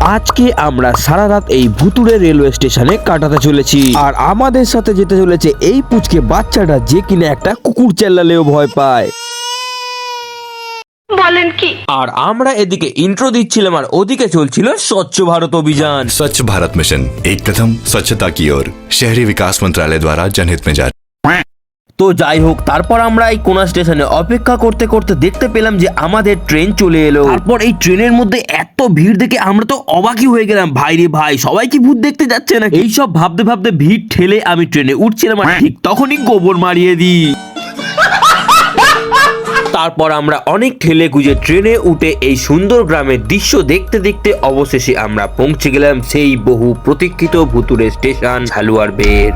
আজকে আমরা সারা রাত এই ভুতুড়ে রেলওয়ে স্টেশনে কাটাতে চলেছি, আর আমাদের সাথে যেতে চলেছে এই পুচকে বাচ্চাটা, যে কিনা একটা কুকুর চেল্লালেও ভয় পায়। বলেন কি? আর আমরা এদিকে ইন্ট্রো দিচ্ছিলাম আর ওদিকে চলছিল স্বচ্ছ ভারত অভিযান। स्वच्छ भारत मिशन एक कदम स्वच्छता की ओर शहरी विकास मंत्रालय द्वारा जनहित में जारी। তো যাই হোক, তারপর আমরা এই কোনা স্টেশনে অপেক্ষা করতে করতে দেখতে পেলাম যে আমাদের ট্রেন চলে এলো। তারপর এই ট্রেনের মধ্যে এত ভিড় দেখে আমরা তো অবাকই হয়ে গেলাম, ভাই রে ভাই, সবাই কি ভূত দেখতে যাচ্ছে না? এইসব ভাবতে ভাবতে ভিড় ঠেলে আমি ট্রেনে উঠছিলাম, আর ঠিক তখনই গোবর মারিয়ে দিই। তারপর আমরা অনেক ঠেলে গুজে ট্রেনে উঠে এই সুন্দর গ্রামের দৃশ্য দেখতে দেখতে অবশেষে আমরা পৌঁছে গেলাম সেই বহু প্রতীক্ষিত ভুতুড়ে স্টেশন ঝালুয়ার বের।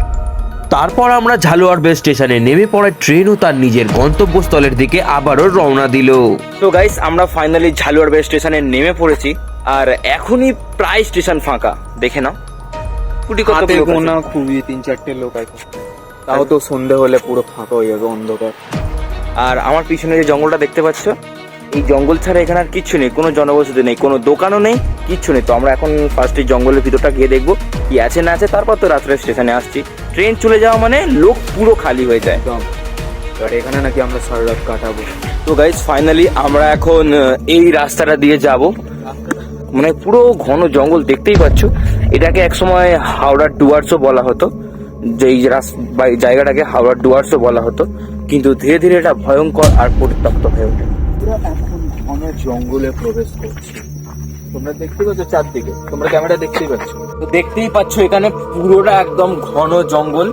তারপর আমরা ঝালুয়ার বের স্টেশনে নেমে পড়ে ট্রেনও তার নিজের গন্তব্যস্থলের দিকে আবারও রওনা দিল। তো গাইস, আমরা ফাইনালি ঝালুয়ার বের স্টেশনে নেমে পড়েছি, আর এখনই প্রায় স্টেশন ফাঁকা। দেখে নাও, কুটি কত লোক আছে। না, খুবই 3-4টে লোক আছে, তাও তো সন্ধে হলে পুরো ফাঁকা হয়ে যাবে, অন্ধকার। আর আমার পিছনে যে জঙ্গলটা দেখতে পাচ্ছ, এই জঙ্গল ছাড়া এখানে আর কিচ্ছু নেই, কোনো জনবসতি নেই, কোনো দোকানও নেই, কিচ্ছু নেই। তো আমরা এখন ফার্স্টে জঙ্গলের ভিতরটা গিয়ে দেখবো কি আছে না আছে, তারপর তো রাত্রে স্টেশনে আসছি। ট্রেন চলে যাওয়া মানে লোক পুরো খালি হয়ে যায়। একদম। আর এখানে নাকি আমরা সারা রাত কাটাবো। তো গাইস, ফাইনালি আমরা এখন এই রাস্তাটা দিয়ে যাব, মানে পুরো ঘন জঙ্গল দেখতেই পাচ্ছ। এটাকে একসময় হাওড়ার ডুয়ার্সও বলা হতো, যে এই জায়গাটাকে হাওড়ার ডুয়ার্সও বলা হতো, কিন্তু ধীরে ধীরে এটা ভয়ঙ্কর আর পরিত্যক্ত হয়ে ওঠে। পুরো এখন ঘন জঙ্গলে প্রবেশ করছি। তোমরা দেখতে পাচ্ছ চারদিকে, তোমরা ক্যামেরা দেখতেই পাচ্ছ। তো দেখতেই পাচ্ছ এখানে পুরোটা একদম ঘন জঙ্গল,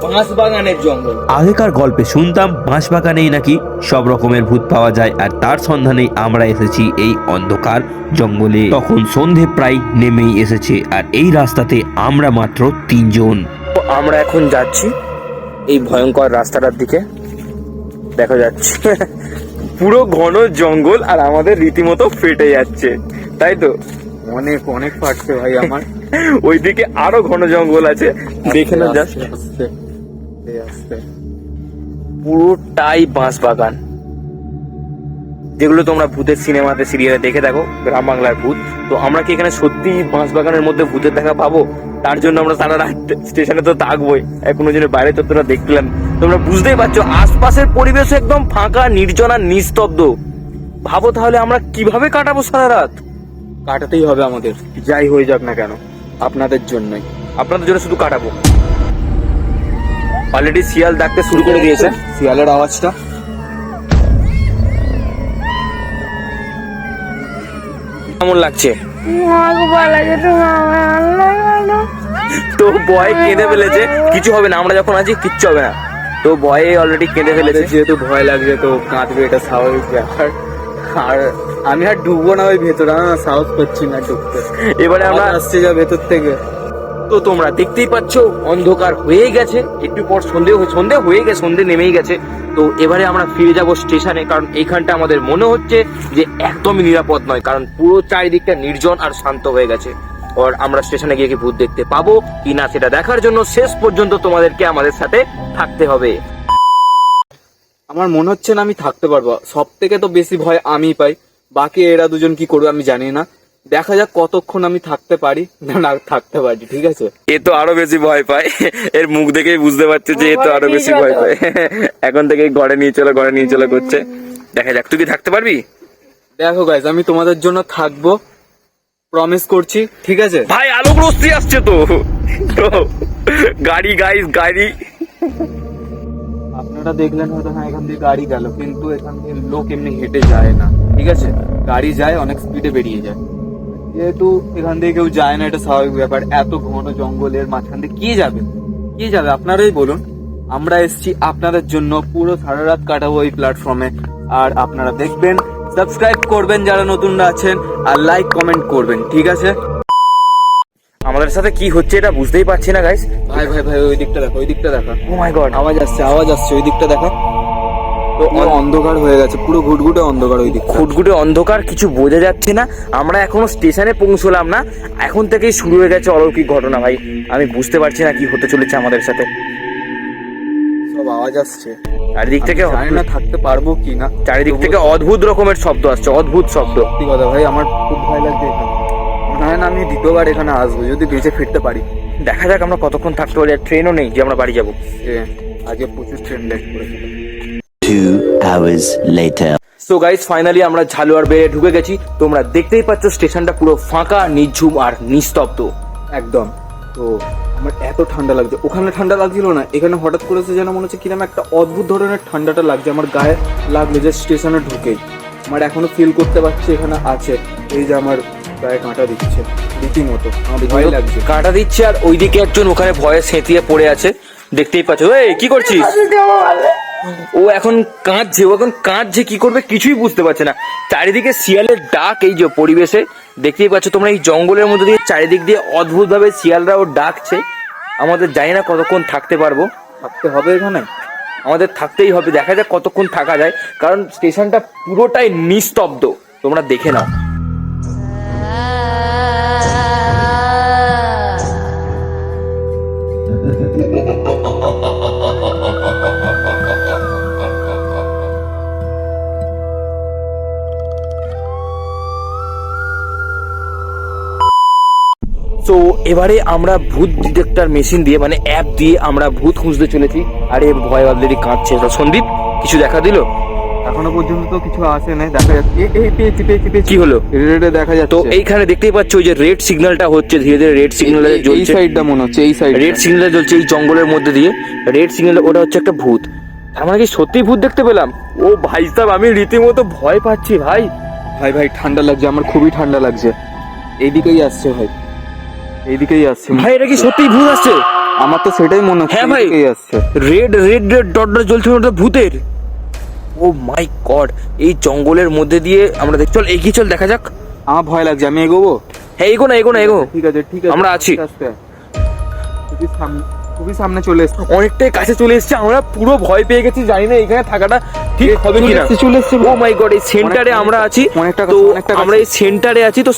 বাঁশ বাগানের জঙ্গল। আগেকার গল্পে শুনতাম বাঁশবাগানেই নাকি সব রকমের ভূত পাওয়া যায়, আর তার সন্ধানেই আমরা এসেছি এই অন্ধকার জঙ্গলে। তখন সন্ধে প্রায় নেমেই এসেছে, আর এই রাস্তাতে আমরা মাত্র 3 জন। তো আমরা এখন যাচ্ছি এই ভয়ঙ্কর রাস্তাটার দিকে, দেখা যাচ্ছে পুরো ঘন জঙ্গল, আর আমাদের রীতিমতো ফেটে যাচ্ছে, তাই তো? অনেক অনেক ফাটছে ভাই আমার। ওইদিকে আরো ঘন জঙ্গল আছে, দেখে না জাস্ট। আস্তে পুরোটাই বাঁশ বাগান, যেগুলো তোমরা ভূতের সিনেমাতে সিরিয়ালে দেখে থাকো, গ্রাম বাংলার ভূত। তো আমরা কি এখানে সত্যি বাঁশ বাগানের মধ্যে ভূতের দেখা পাবো? তার জন্য আমরা সারা রাত স্টেশনে তো থাকবোই, এখনো জন্য বাইরে তো তোমরা দেখলাম, তোমরা বুঝতেই পারছো আশপাশের পরিবেশ একদম ফাঁকা, নির্জন আর নিস্তব্ধ। ভাবো তাহলে আমরা কিভাবে কাটাবো সারা রাত? কাটাতেই হবে আমাদের, যাই হয়ে যাক না কেন, আপনাদের জন্যই। আপনাদের জন্য শুধু কাটাবো। অলরেডি শিয়াল ডাকতে শুরু করে দিয়েছে। শিয়ালের আওয়াজটা কেমন লাগছে? তো বয় কেঁদে ফেলেছে, কিছু হবে না, আমরা যখন আছি কিচ্ছু হবে না। তো বয়ে অলরেডি কেঁদে ফেলেছে। যেহেতু ভয় লাগছে তো কাঁদবে, এটা স্বাভাবিক ব্যাপার। আর আমি আর ডুববো না ওই ভেতরে, সাহস পাচ্ছি না ঢুকতে। এবারে আমরা আসছে যা ভেতর থেকে। তো তোমরা দেখতেই পাচ্ছ অন্ধকার হয়ে গেছে, একটু পর সন্ধে হয়ে গেছে, সন্ধে নেমেই গেছে। তো এবারে আমরা ফিরে যাব স্টেশনে, কারণ এইখানটা আমাদের মনে হচ্ছে যে একদমই নিরাপদ নয়, কারণ পুরো চারিদিকটা নির্জন আর শান্ত হয়ে গেছে। আর আমরা স্টেশনে গিয়ে কি ভূত দেখতে পাবো কি না সেটা দেখার জন্য শেষ পর্যন্ত তোমাদেরকে আমাদের সাথে থাকতে হবে। আমার মনে হচ্ছে না আমি থাকতে পারবো, সব থেকে তো বেশি ভয় আমি পাই, বাকি এরা দুজন কি করবে আমি জানি না। দেখা যাক কতক্ষণ আমি থাকতে পারি না থাকতে পারি, ঠিক আছে? এ তো আরো বেশি ভয় পায়, এর মুখ দেখেই বুঝতে পারছে যে এ তো আরো বেশি ভয় পায়। এখন থেকে ঘরে নিয়ে চলো করছে, দেখা যাক তুই কি থাকতে পারবি। দেখো গাইস, আমি তোমাদের জন্য থাকবো, প্রমিস করছি, ঠিক আছে? ভাই আলোক রশ্মি আসছে তো গাড়ি, গাড়ি আপনারা দেখলেন হয়তো, হ্যাঁ এখান দিয়ে গাড়ি গেল, কিন্তু এখান দিয়ে লোক এমনি হেঁটে যায় না, ঠিক আছে? গাড়ি যায়, অনেক স্পিডে বেরিয়ে যায়। যেহেতু এখান দিয়ে কেউ যায় না, এটা স্বাভাবিক ব্যাপার। এত ঘন জঙ্গলের মাঝখান দিয়ে কে যাবে আপনারাই বলুন। আমরা এসছি আপনাদের জন্য, পুরো সারা রাত কাটাবো এই প্ল্যাটফর্মে। আর আপনারা দেখবেন, সাবস্ক্রাইব করবেন যারা নতুনরা আছেন, আর লাইক কমেন্ট করবেন, ঠিক আছে? আমাদের সাথে কি হচ্ছে এটা বুঝতেই পারছি না গাইস। ভাই ওই দিকটা দেখা। ও মাই গড, আওয়াজ আসছে ওই দিকটা দেখা। তো অন্ধকার হয়ে গেছে, পুরো ঘুটঘুটে অন্ধকার ওই দিক। ঘুটঘুটে অন্ধকার, কিছু বোঝা যাচ্ছে না। আমরা এখনো স্টেশনে পৌঁছলাম না, এখন থেকেই শুরু হয়ে গেছে অলৌকিক ঘটনা। ভাই আমি বুঝতে পারছি না কি হতে চলেছে আমাদের সাথে। সব আওয়াজ আসছে চারিদিক থেকে, জানি না থাকতে পারবো কি না। চারিদিক থেকে অদ্ভুত রকমের শব্দ আসছে, অদ্ভুত শব্দ। সত্যি কথা ভাই, আমার খুব ভয় লাগছে এখানে। মনে প্ল্যান আমি দ্বিতীয়বার এখানে আসবো যদি বেঁচে ফিরতে পারি। দেখা যাক আমরা কতক্ষণ থাকতে পারি, আর ট্রেনও নেই যে আমরা বাড়ি যাবো। আজকে প্রচুর ট্রেন লেট করেছিল। 2 hours later. So guys finally আমরা ঝালুয়ার বেড়ে ঢুকে গেছি। তোমরা দেখতেই পাচ্ছ স্টেশনটা পুরো ফাঁকা, নিঝুম আর নিস্তব্ধ একদম। তো আমার এত ঠান্ডা লাগছে, ওখানে ঠান্ডা লাগছিল না, এখানে হঠাৎ করেছে যেন মনে হচ্ছে কিরকম একটা অদ্ভুত ধরনের ঠান্ডাটা লাগছে আমার গায়ে, লাগলো যে স্টেশনে ঢুকেই। আমার এখনো ফিল করতে পারছি এখানে আছে, এই যে আমার গায়ে কাঁটা দিচ্ছে রীতিমতো, আমার ভয় লাগছে। কাঁটা দিচ্ছে, আর ওইদিকে একজন ওখানে ভয়ে সেঁতিয়ে পড়ে আছে, দেখতেই পাচ্ছ। এই কি করছিস? ও এখন কাঁদছে, কি করবে কিছুই বুঝতে পারছে না। চারিদিকে শিয়ালের ডাক, এই যে পরিবেশে দেখতেই পাচ্ছ তোমরা, এই জঙ্গলের মধ্যে দিয়ে চারিদিক দিয়ে অদ্ভুত ভাবে শিয়ালরাও ডাকছে। আমাদের জানি না কতক্ষণ থাকতে পারবো, থাকতে হবে এখানে, আমাদের থাকতেই হবে। দেখা যাক কতক্ষণ থাকা যায়, কারণ স্টেশনটা পুরোটাই নিস্তব্ধ, তোমরা দেখে নাও। তো এবারে আমরা ভূত ডিটেক্টর মেশিন দিয়ে, মানে অ্যাপ দিয়ে আমরা ভূত খুঁজতে চলেছি। আরে ভয় অলরেডি কাঁদছে। সন্দীপ কিছু দেখা দিল? এখনো পর্যন্ত তো কিছু আসে নাই। দেখা যাচ্ছে এই পেয়েছি। কি হলো? রেডে দেখা যাচ্ছে। তো এইখানে দেখতেই পাচ্ছ ওই যে রেড সিগন্যালটা হচ্ছে, ধীরে ধীরে রেড সিগন্যাল এই জ্বলছে। সাইডটা মনে হচ্ছে, এই সাইড রেড সিগন্যাল জ্বলছে এই জঙ্গলের মধ্যে দিয়ে, রেড সিগন্যাল, ওটা হচ্ছে একটা ভূত। আমরা কি সত্যি ভূত দেখতে পেলাম? ও ভাই সাহেব, আমি রীতিমতো ভয় পাচ্ছি ভাই। ভাই ঠান্ডা লাগছে, আমার খুবই ঠান্ডা লাগছে। এইদিকেই আসছে ভাই, এইদিকেই আসছে ভাই এটা কি সত্যি ভূত আসছে? আমার তো সেটাই মনে হচ্ছে। হ্যাঁ ভাই, এইদিকেই আসছে। রেড ডট ডট জ্বলছে, ওটা ভূতের। ও মাই গড, এই জঙ্গলের মধ্যে দিয়ে আমরা চল এগিয়ে চল, দেখা যাক। আমার ভয় লাগছে, আমি এগোবো? হ্যাঁ এগো না। ঠিক আছে আমরা আছি। খুবই সামনে চলে এসছে, অনেকটাই কাছে চলে এসেছে, আমরা পুরো ভয় পেয়ে গেছি, জানি না এখানে থাকাটা ঠিক হবে কিনা। চলে এসছে। ও মাই গড, এই সেন্টারে আমরা আছি। অনেকটা তো অনেকটা কাছে। আমরা এই সেন্টারে আছি, তো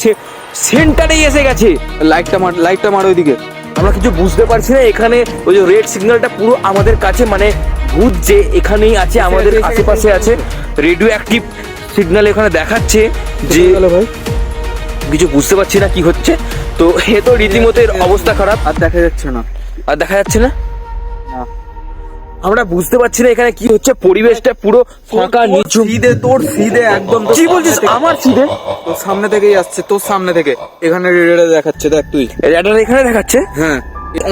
সেন্টারেই এসে গেছে। লাইটটা মার ওইদিকে। আমরা কিছু বুঝতে পারছি না, এখানে ওই যে রেড সিগন্যালটা পুরো আমাদের কাছে, মানে ভূত যে এখানেই আছে, আমাদের আশেপাশে আছে। রেডিও অ্যাক্টিভ সিগন্যাল এখানে দেখাচ্ছে যে ভাই কিছু বুঝতে পারছি না কি হচ্ছে। তো এ তো রীতিমতো এর অবস্থা খারাপ। আর দেখা যাচ্ছে না। না, আমরা বুঝতে পারছি না এখানে কি হচ্ছে, পরিবেশটা পুরো ফাঁকা, নিচু। তোর সিধে একদম। কি বলছিস? আমার সিধে? তোর সামনে থেকেই আসছে, তোর সামনে থেকে। এখানে রেডে দেখাচ্ছে, দেখ তুই। এটা এখানে দেখাচ্ছে। হ্যাঁ,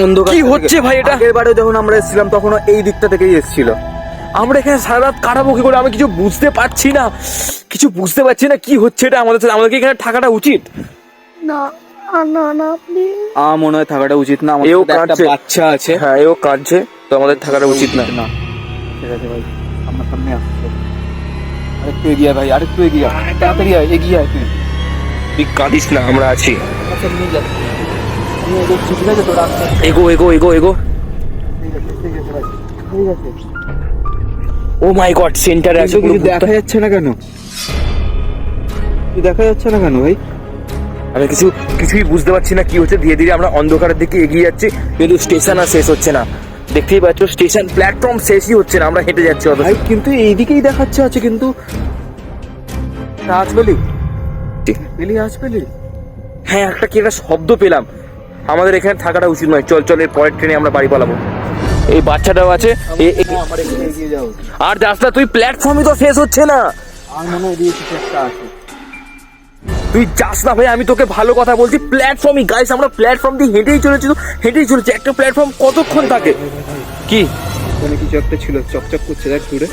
অন্ধকার কি হচ্ছে ভাই এটা? এবারে যখন আমরা এসেছিলাম তখনও এই দিকটা থেকেই এসেছিল। আমরা এখানে সারা রাত কাটাবো কি করে? আমি কিছু বুঝতে পারছি না কি হচ্ছে এটা আমাদের সাথে। আমাদেরকে এখানে থাকাটা উচিত না প্লিজ। আমার মনে হয় থাকাটা উচিত না। এও একটা কাঁদছে। বাচ্চা আছে। হ্যাঁ এও কাঁদছে, তো আমাদের থাকাটা উচিত না। ঠিক আছে ভাই, সামনে আসছে। আরেকটু এগিয়ে আয় ভাই, আরেকটু এগিয়ে আয়, তাড়াতাড়ি আয়, এগিয়ে আয় তুই। তুই কাঁদিস না, আমরা আছি। আচ্ছা, নিয়ে যা। আমি এগোচ্ছি, ঠিক আছে? তোর রাস্তা এগো। ঠিক আছে ভাই, ঠিক আছে। ও মাই গড, সেন্টারে আছে। কিছু দেখা যাচ্ছে না কেন? দেখা যাচ্ছে না কেন ভাই? আমি কিছুই বুঝতে পারছি না কি হচ্ছে। ধীরে ধীরে আমরা অন্ধকারের দিকে এগিয়ে যাচ্ছি, কিন্তু স্টেশন আর শেষ হচ্ছে না। দেখতেই পাচ্ছ স্টেশন প্ল্যাটফর্ম শেষই হচ্ছে না, আমরা হেঁটে যাচ্ছি অত। ভাই কিন্তু এইদিকেই দেখাচ্ছে আছে, কিন্তু আসবেলি। হ্যাঁ একটা কি একটা শব্দ পেলাম। আমাদের এখানে থাকাটা উচিত নয়। চল এর পরের ট্রেনে আমরা বাড়ি পালাবো। এই বাচ্চাটাও আছে। আমার এখানে এগিয়ে যাও। আর যাস না তুই, প্ল্যাটফর্মই তো শেষ হচ্ছে না। আমার মনে হয় কিছু একটা আছে। তুই যাস না ভাই, আমি তোকে ভালো কথা বলছি। প্ল্যাটফর্মই গাইস, আমরা প্ল্যাটফর্ম দিয়ে হেঁটেই চলেছি। একটা প্ল্যাটফর্ম কতক্ষণ থাকে? কি ওখানে কিছু একটা ছিল, চকচক করছে, দেখ দূরে।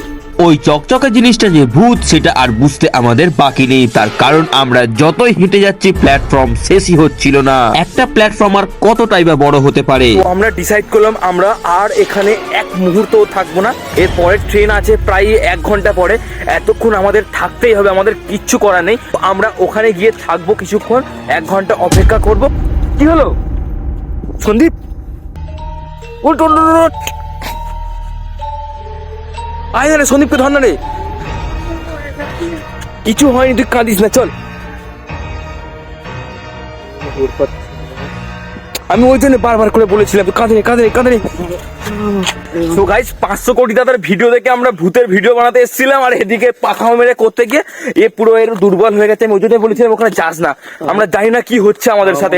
ওই চকচকে জিনিসটা যে ভূত সেটা আর বুঝতে আমাদের বাকি নেই, তার কারণ আমরা যতই হেঁটে যাচ্ছি প্ল্যাটফর্ম শেষই হচ্ছিল না। একটা প্ল্যাটফর্ম আর কতটাই বা বড় হতে পারে। তো আমরা ডিসাইড করলাম আমরা আর এখানে এক মুহূর্তও থাকবো না। এর পরের ট্রেন আছে প্রায় 1 ঘন্টা পরে। এতক্ষণ আমাদের থাকতেই হবে, আমাদের কিচ্ছু করার নেই। আমরা ওখানে গিয়ে থাকবো কিছুক্ষণ, 1 ঘন্টা অপেক্ষা করব। কি হলো সন্দীপ? আয় না রে, সন্দীপকে ধর না রে। কিছু হয়নি, তুই কাঁদিস না, চল। আমি ওই জন্য বারবার করে বলেছিলাম, কাঁদে রে। সো গাইস 500 কোটি দাদার ভিডিও দেখে আমরা ভূতের ভিডিও বানাতে এসেছিলাম, আর এদিকে পাখা মেরে করতে গিয়ে এ পুরো এর দুর্বল হয়ে গেছে। আমি ওই জন্য বলেছিলাম ওখানে যাস না, আমরা জানি না কি হচ্ছে আমাদের সাথে।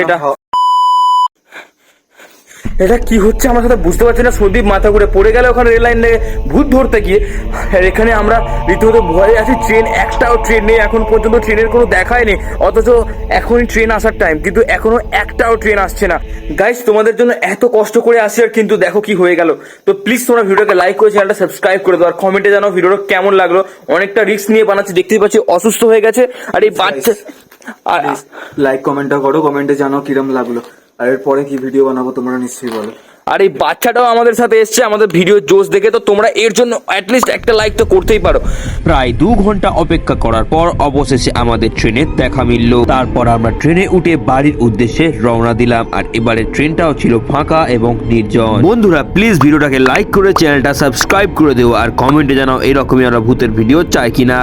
এটা কি হচ্ছে আমার সাথে বুঝতে পারছি না। সন্দীপ মাথা ঘুরে পড়ে গেল ওখানে রেল লাইন থেকে ভূত ধরতে গিয়ে, আর এখানে আমরা রীতিমতো ভয়ে আছি। ট্রেন, একটাও ট্রেন নেই এখন পর্যন্ত, ট্রেনের কোনো দেখাই নেই, অথচ এখনই ট্রেন আসার টাইম, কিন্তু এখনো একটাও ট্রেন আসছে না। গাইস তোমাদের জন্য এত কষ্ট করে আসি, আর কিন্তু দেখো কি হয়ে গেল। তো প্লিজ তোমরা ভিডিওকে লাইক করে চ্যানেলটা সাবস্ক্রাইব করে দাও, আর কমেন্টে জানাও ভিডিওটা কেমন লাগলো। অনেকটা রিস্ক নিয়ে বানাচ্ছি, দেখতেই পাচ্ছি অসুস্থ হয়ে গেছে। আর এই বাচ্চা লাইক কমেন্টটা করো, কমেন্টে জানাও কিরম লাগলো, আর এরপরে কি ভিডিও বানাবো তোমরা নিশ্চয়ই বলো। আর এই বাচ্চাটাও আমাদের সাথে এসছে আমাদের ভিডিও জোশ দেখে, তো তোমরা এর জন্য অ্যাটলিস্ট একটা লাইক তো করতেই পারো। প্রায় 2 ঘন্টা অপেক্ষা করার পর অবশেষে আমাদের ট্রেনের দেখা মিলল। তারপর আমরা ট্রেনে উঠে বাড়ির উদ্দেশ্যে রওনা দিলাম, আর এবারে ট্রেনটাও ছিল ফাঁকা এবং নির্জন। বন্ধুরা প্লিজ ভিডিওটাকে লাইক করে চ্যানেলটা সাবস্ক্রাইব করে দিও, আর কমেন্টে জানাও এরকমই আমরা ভূতের ভিডিও চাই কিনা।